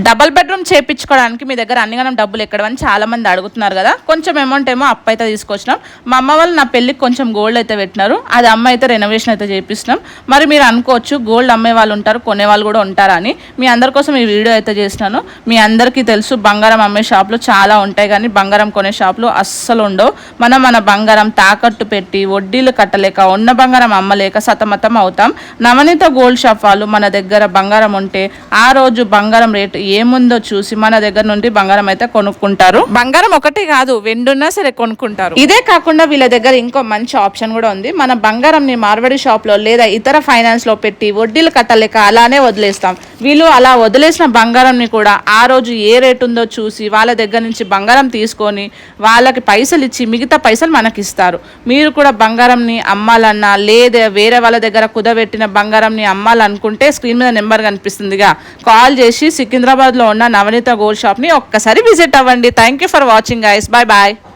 Double bedroom చేయించుకోవడానికి మీ దగ్గర అన్నిగానం డబ్బులు ఎక్కడవని చాలా మంది అడుగుతున్నారు కదా. కొంచెం అమౌంట్ ఏమో అప్పు అయితే తీసుకొచ్చినాం. మా అమ్మ వాళ్ళు నా పెళ్ళికి కొంచెం గోల్డ్ అయితే పెట్టినారు. అది అమ్మ అయితే రెనోవేషన్ అయితే చేపిస్తున్నాం. మరి మీరు అనుకోవచ్చు గోల్డ్ అమ్మే వాళ్ళు ఉంటారు, కొనే వాళ్ళు కూడా ఉంటారా అని. మీ అందరి కోసం ఈ వీడియో అయితే చేసినాను. మీ అందరికీ తెలుసు బంగారం అమ్మే షాపులు చాలా ఉంటాయి, కానీ బంగారం కొనే షాపులు అస్సలు ఉండవు. మన బంగారం తాకట్టు పెట్టి వడ్డీలు కట్టలేక ఉన్న బంగారం అమ్మలేక సతమతం అవుతాం. నవనీత గోల్డ్ షాప్ వాళ్ళు మన దగ్గర బంగారం ఉంటే ఆ రోజు బంగారం రేటు ఏముందో చూసి మన దగ్గర నుండి బంగారం అయితే కొనుక్కుంటారు. బంగారం ఒకటి కాదు, వెండున్నా సరే కొనుక్కుంటారు. ఇదే కాకుండా వీళ్ళ దగ్గర ఇంకో మంచి ఆప్షన్ కూడా ఉంది. మన బంగారం ని మార్వడి షాప్ లో లేదా ఇతర ఫైనాన్స్ లో పెట్టి వడ్డీలు కట్టలేక అలానే వదిలేస్తాం. వీళ్ళు అలా వదిలేసిన బంగారం ని కూడా ఆ రోజు ఏ రేటు ఉందో చూసి వాళ్ళ దగ్గర నుంచి బంగారం తీసుకొని వాళ్ళకి పైసలు ఇచ్చి మిగతా పైసలు మనకి ఇస్తారు. మీరు కూడా బంగారం ని అమ్మాలన్నా లేదా వేరే వాళ్ళ దగ్గర కుదబెట్టిన బంగారం ని అమ్మాలనుకుంటే స్క్రీన్ మీద నెంబర్ కనిపిస్తుందిగా, కాల్ చేసి సికింద్రాబాద్ లో ఉన్న నవనీత గోల్డ్ షాప్ ని ఒక్కసారి విజిట్ అవ్వండి. Thank you for watching guys. Bye bye.